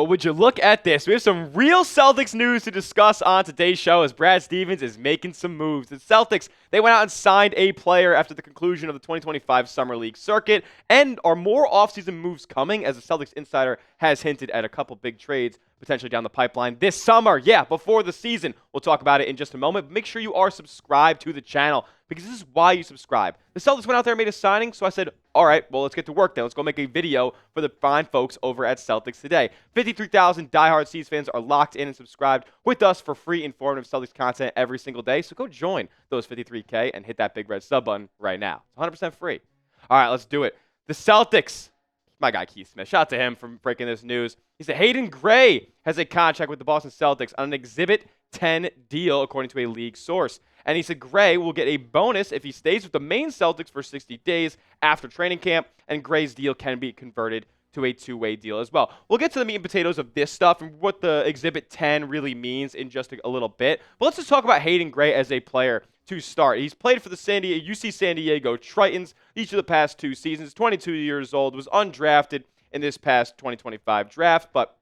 Well, would you look at this? We have some real Celtics news to discuss on today's show as Brad Stevens is making some moves. The Celtics, they went out and signed a player after the conclusion of the 2025 Summer League circuit, and are more offseason moves coming as the Celtics Insider has hinted at a couple big trades potentially down the pipeline this summer. Yeah, before the season. We'll talk about it in just a moment. But make sure you are subscribed to the channel because this is why you subscribe. The Celtics went out there and made a signing, so I said, all right, well, let's get to work then. Let's go make a video for the fine folks over at Celtics Today. 53,000 diehard C's fans are locked in and subscribed with us for free, informative Celtics content every single day. So go join those 53K and hit that big red sub button right now. It's 100% free. All right, let's do it. The Celtics, my guy Keith Smith, shout out to him for breaking this news. He said Hayden Gray has a contract with the Boston Celtics on an Exhibit 10 deal, according to a league source. And he said Gray will get a bonus if he stays with the main Celtics for 60 days after training camp, and Gray's deal can be converted to a two-way deal as well. We'll get to the meat and potatoes of this stuff and what the Exhibit 10 really means in just a little bit. But let's just talk about Hayden Gray as a player to start. He's played for the UC San Diego Tritons each of the past 2 seasons, 22 years old, was undrafted in this past 2025 draft, but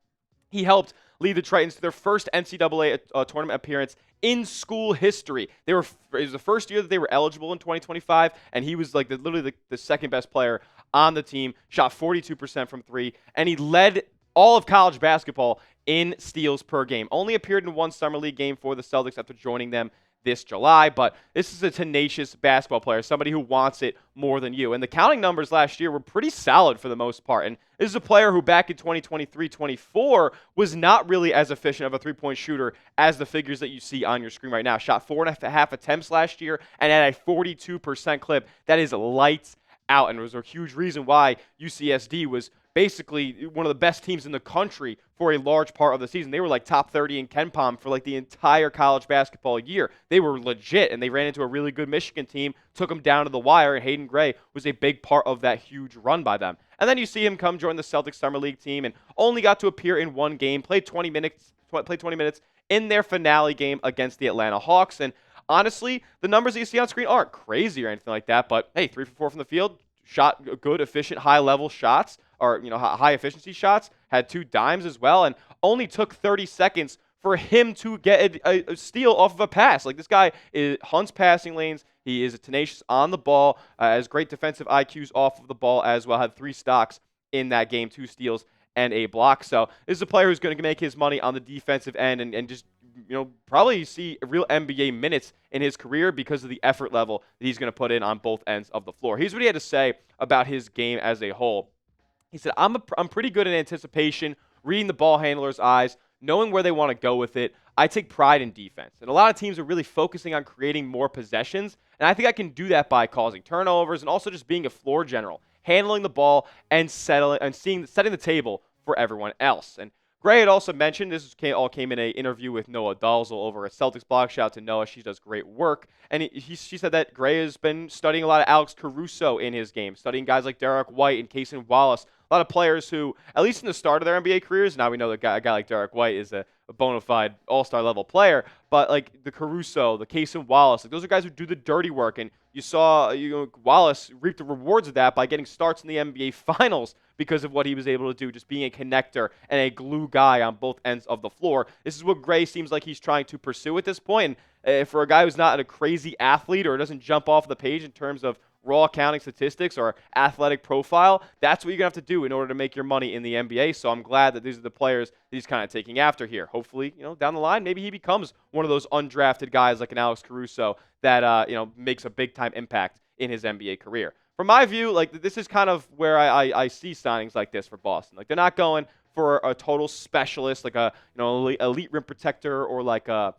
he helped lead the Tritons to their first NCAA tournament appearance in school history. It was the first year that they were eligible in 2025, and he was like literally the second best player on the team, shot 42% from 3, and he led all of college basketball in steals per game. Only appeared in 1 summer league game for the Celtics after joining them this July, but this is a tenacious basketball player, somebody who wants it more than you. And the counting numbers last year were pretty solid for the most part. And this is a player who back in 2023-24 was not really as efficient of a three-point shooter as the figures that you see on your screen right now. Shot 4.5 attempts last year and at a 42% clip. That is lights out, and it was a huge reason why UCSD was basically one of the best teams in the country for a large part of the season. They were like top 30 in KenPom for like the entire college basketball year. They were legit, and they ran into a really good Michigan team, took them down to the wire, and Hayden Gray was a big part of that huge run by them. And then you see him come join the Celtics Summer League team and only got to appear in 1 game, played 20 minutes in their finale game against the Atlanta Hawks. And honestly, the numbers that you see on screen aren't crazy or anything like that, but hey, 3 for 4 from the field, shot good, efficient, high-level shots, or high-efficiency shots, had 2 dimes as well, and only took 30 seconds for him to get a steal off of a pass. Like, this guy hunts passing lanes. He is tenacious on the ball, has great defensive IQs off of the ball as well, had 3 stocks in that game, 2 steals and a block. So this is a player who's going to make his money on the defensive end and just probably see real NBA minutes in his career because of the effort level that he's going to put in on both ends of the floor. Here's what he had to say about his game as a whole. He said, I'm pretty good in anticipation, reading the ball handler's eyes, knowing where they want to go with it. I take pride in defense. And a lot of teams are really focusing on creating more possessions, and I think I can do that by causing turnovers and also just being a floor general, handling the ball and setting the table for everyone else. And Gray had also mentioned, this all came in an interview with Noah Dalzell over at Celtics Blog. Shout out to Noah. She does great work. And she said that Gray has been studying a lot of Alex Caruso in his game, studying guys like Derek White and Cason Wallace, a lot of players who, at least in the start of their NBA careers, now we know that a guy like Derek White is a bona fide all-star level player, but like the Caruso, the Cason Wallace, like those are guys who do the dirty work, and you saw Wallace reap the rewards of that by getting starts in the NBA Finals because of what he was able to do, just being a connector and a glue guy on both ends of the floor. This is what Gray seems like he's trying to pursue at this point, and for a guy who's not a crazy athlete or doesn't jump off the page in terms of raw counting statistics or athletic profile, that's what you're going to have to do in order to make your money in the NBA. So I'm glad that these are the players that he's kind of taking after here. Hopefully, down the line, maybe he becomes one of those undrafted guys like an Alex Caruso that, makes a big-time impact in his NBA career. From my view, like, this is kind of where I see signings like this for Boston. Like, they're not going for a total specialist, like a, elite rim protector or like a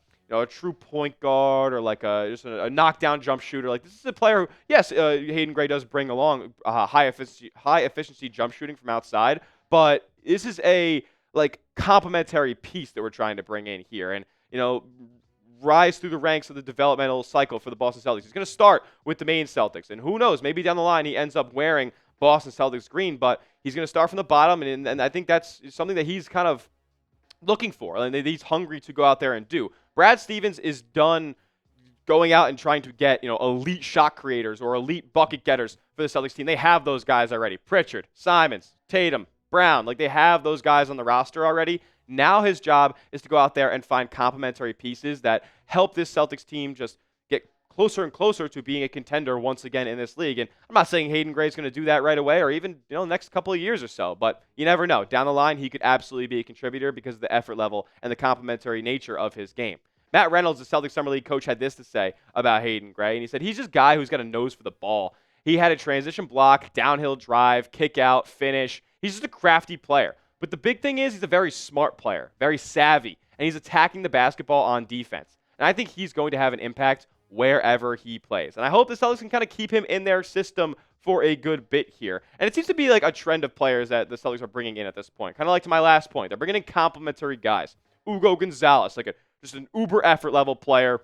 true point guard or like just a knockdown jump shooter. Like, this is a player who, yes, Hayden Gray does bring along high efficiency jump shooting from outside, but this is a complementary piece that we're trying to bring in here and rise through the ranks of the developmental cycle for the Boston Celtics. He's going to start with the main Celtics, and who knows, maybe down the line he ends up wearing Boston Celtics green, but he's going to start from the bottom, and I think that's something that he's kind of looking for, and he's hungry to go out there and do. Brad Stevens is done going out and trying to get, elite shot creators or elite bucket getters for the Celtics team. They have those guys already. Pritchard, Simons, Tatum, Brown. Like, they have those guys on the roster already. Now his job is to go out there and find complementary pieces that help this Celtics team just get closer and closer to being a contender once again in this league. And I'm not saying Hayden Gray is going to do that right away or even, next couple of years or so, but you never know. Down the line, he could absolutely be a contributor because of the effort level and the complementary nature of his game. Matt Reynolds, the Celtics Summer League coach, had this to say about Hayden Gray, and he said he's just a guy who's got a nose for the ball. He had a transition block, downhill drive, kick out, finish. He's just a crafty player. But the big thing is he's a very smart player, very savvy, and he's attacking the basketball on defense. And I think he's going to have an impact wherever he plays. And I hope the Celtics can kind of keep him in their system for a good bit here. And it seems to be like a trend of players that the Celtics are bringing in at this point. Kind of like to my last point. They're bringing in complementary guys. Hugo Gonzalez, just an uber effort level player,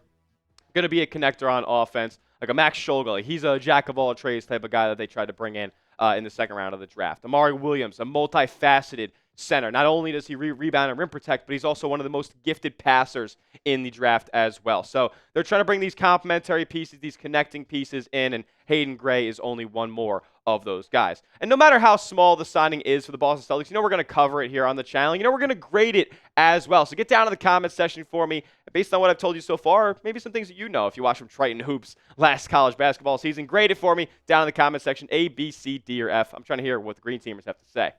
going to be a connector on offense. Like a Max Scholger. He's a jack of all trades type of guy that they tried to bring in the second round of the draft. Amari Williams, a multifaceted center. Not only does he rebound and rim protect, but he's also one of the most gifted passers in the draft as well. So they're trying to bring these complementary pieces, these connecting pieces in, and Hayden Gray is only one more of those guys. And no matter how small the signing is for the Boston Celtics, we're going to cover it here on the channel. We're going to grade it as well. So get down in the comment section for me. Based on what I've told you so far, maybe some things that if you watch from Triton Hoops last college basketball season, grade it for me down in the comment section, A, B, C, D, or F. I'm trying to hear what the Green Teamers have to say.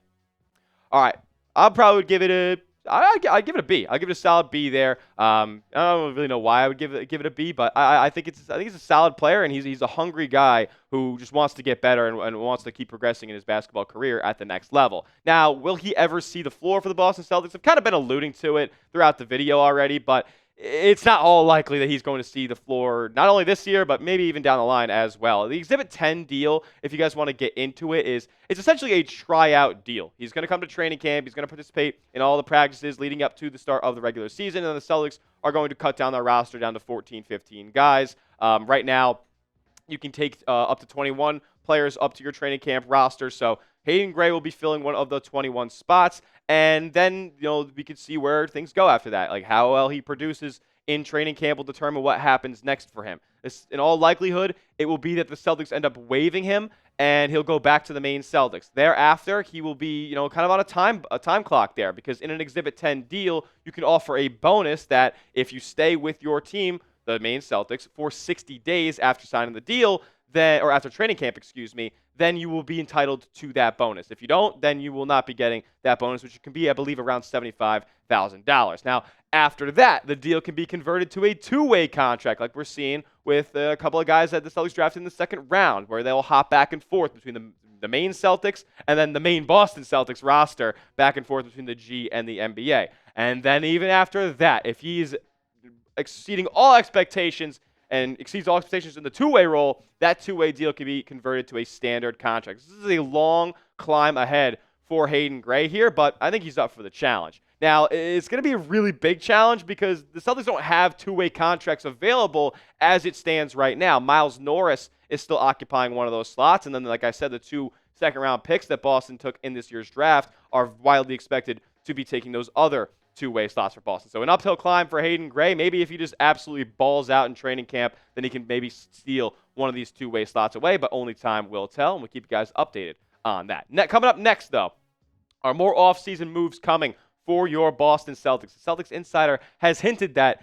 All right. I'll probably give it I'd give it a B. I'll give it a solid B there. I don't really know why I would give it a B, but I think it's a solid player, and he's a hungry guy who just wants to get better and wants to keep progressing in his basketball career at the next level. Now, will he ever see the floor for the Boston Celtics? I've kind of been alluding to it throughout the video already, but it's not all likely that he's going to see the floor not only this year, but maybe even down the line as well. The Exhibit 10 deal, if you guys want to get into it, it's essentially a tryout deal. He's going to come to training camp. He's going to participate in all the practices leading up to the start of the regular season, and the Celtics are going to cut down their roster down to 14, 15 guys. Right now, you can take up to 21 players up to your training camp roster, so Hayden Gray will be filling one of the 21 spots, and then we could see where things go after that. Like how well he produces in training camp will determine what happens next for him. In all likelihood, it will be that the Celtics end up waiving him, and he'll go back to the main Celtics. Thereafter, he will be kind of on a time clock there, because in an Exhibit 10 deal, you can offer a bonus that if you stay with your team, the main Celtics, for 60 days after signing the deal, or after training camp, then you will be entitled to that bonus. If you don't, then you will not be getting that bonus, which can be, I believe, around $75,000. Now, after that, the deal can be converted to a two-way contract, like we're seeing with a couple of guys that the Celtics drafted in the second round, where they'll hop back and forth between the main Celtics and then the main Boston Celtics roster, back and forth between the G and the NBA. And then even after that, if he's exceeding all expectations and exceeds all expectations in the two-way role, that two-way deal can be converted to a standard contract. This is a long climb ahead for Hayden Gray here, but I think he's up for the challenge. Now, it's going to be a really big challenge because the Celtics don't have two-way contracts available as it stands right now. Miles Norris is still occupying one of those slots, and then, like I said, the two second-round picks that Boston took in this year's draft are widely expected to be taking those other two-way slots for Boston. So an uphill climb for Hayden Gray. Maybe if he just absolutely balls out in training camp, then he can maybe steal one of these two-way slots away, but only time will tell, and we'll keep you guys updated on that. Coming up next, though, are more off-season moves coming for your Boston Celtics. The Celtics Insider has hinted that,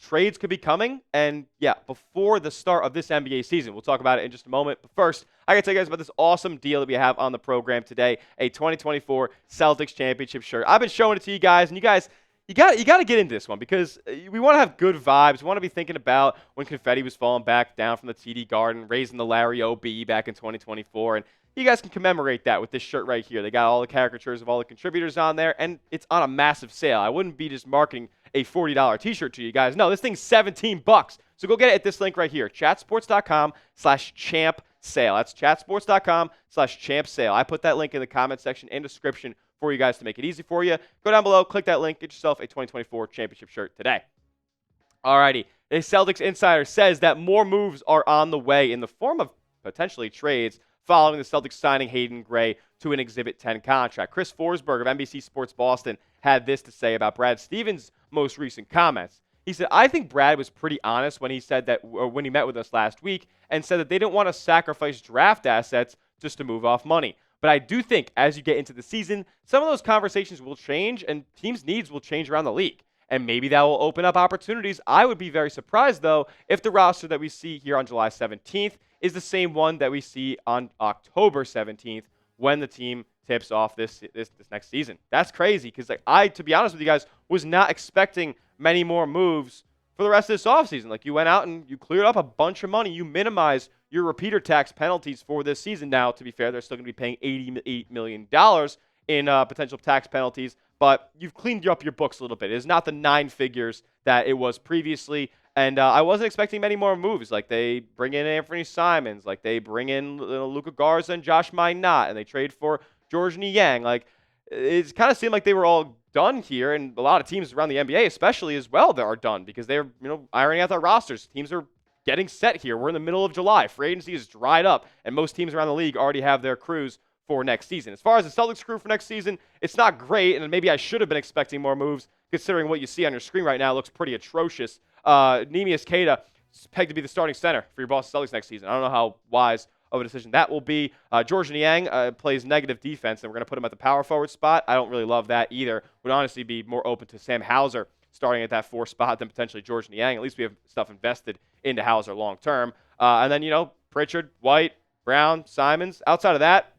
trades could be coming, and before the start of this NBA season. We'll talk about it in just a moment. But first, I got to tell you guys about this awesome deal that we have on the program today, a 2024 Celtics Championship shirt. I've been showing it to you guys, and you guys, you got to get into this one because we want to have good vibes. We want to be thinking about when confetti was falling back down from the TD Garden, raising the Larry O.B. back in 2024, and you guys can commemorate that with this shirt right here. They got all the caricatures of all the contributors on there, and it's on a massive sale. I wouldn't be just marketing a $40 t-shirt to you guys. No, this thing's $17. So go get it at this link right here, chatsports.com/champ sale. That's chatsports.com/champ sale. I put that link in the comment section and description for you guys to make it easy for you. Go down below, click that link, get yourself a 2024 championship shirt today. Alrighty, the Celtics Insider says that more moves are on the way in the form of potentially trades following the Celtics signing Hayden Gray to an Exhibit 10 contract. Chris Forsberg of NBC Sports Boston had this to say about Brad Stevens' most recent comments. He said, I think Brad was pretty honest when he said that, or when he met with us last week, and said that they didn't want to sacrifice draft assets just to move off money. But I do think as you get into the season, some of those conversations will change and teams' needs will change around the league. And maybe that will open up opportunities. I would be very surprised, though, if the roster that we see here on July 17th is the same one that we see on October 17th when the team tips off this next season. That's crazy because to be honest with you guys, was not expecting many more moves for the rest of this offseason. Like, you went out and you cleared up a bunch of money. You minimized your repeater tax penalties for this season. Now, to be fair, they're still going to be paying $88 million in potential tax penalties, but you've cleaned up your books a little bit. It's not the 9 figures that it was previously, and I wasn't expecting many more moves. Like, they bring in Anfernee Simons, like they bring in Luka Garza and Josh Minot, and they trade for Georges Niang. Like, it kind of seemed like they were all done here, and a lot of teams around the NBA especially as well that are done because they're ironing out their rosters. Teams are getting set here. We're in the middle of July. Free agency is dried up, and most teams around the league already have their crews for next season. As far as the Celtics crew for next season, it's not great, and maybe I should have been expecting more moves considering what you see on your screen right now looks pretty atrocious. Neemias Queta is pegged to be the starting center for your Boston Celtics next season. I don't know how wise of a decision that will be. Georges Niang plays negative defense, and we're going to put him at the power forward spot. I don't really love that either. Would honestly be more open to Sam Hauser starting at that 4 spot than potentially Georges Niang. At least we have stuff invested into Hauser long term. And then, Pritchard, White, Brown, Simons. Outside of that,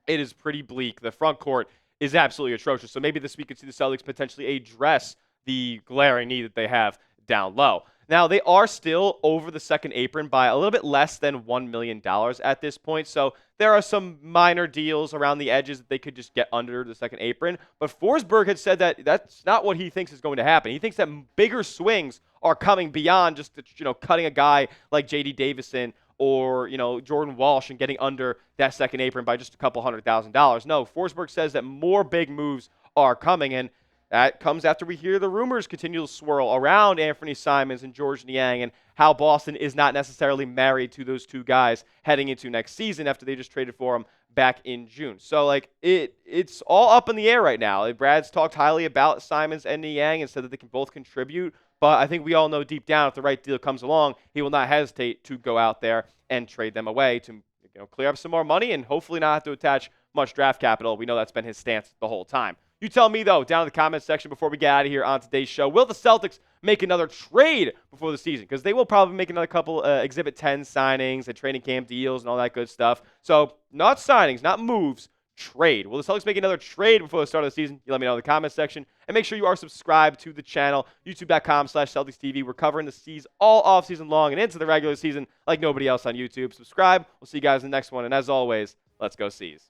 it is pretty bleak. The front court is absolutely atrocious. So maybe this week we could see the Celtics potentially address the glaring need that they have down low. Now, they are still over the second apron by a little bit less than $1 million at this point. So there are some minor deals around the edges that they could just get under the second apron. But Forsberg had said that that's not what he thinks is going to happen. He thinks that bigger swings are coming beyond just cutting a guy like J.D. Davison or Jordan Walsh and getting under that second apron by just a couple $100,000. No, Forsberg says that more big moves are coming, and that comes after we hear the rumors continue to swirl around Anfernee Simons and Georges Niang and how Boston is not necessarily married to those two guys heading into next season after they just traded for them back in June. So, it's all up in the air right now. Brad's talked highly about Simons and Niang and said that they can both contribute. But I think we all know deep down if the right deal comes along, he will not hesitate to go out there and trade them away to clear up some more money and hopefully not have to attach much draft capital. We know that's been his stance the whole time. You tell me, though, down in the comments section before we get out of here on today's show, will the Celtics make another trade before the season? Because they will probably make another couple Exhibit 10 signings and training camp deals and all that good stuff. So not signings, not moves, trade. Will the Celtics make another trade before the start of the season? You let me know in the comments section. And make sure you are subscribed to the channel, youtube.com/CelticsTV. We're covering the C's all offseason long and into the regular season like nobody else on YouTube. Subscribe. We'll see you guys in the next one. And as always, let's go C's.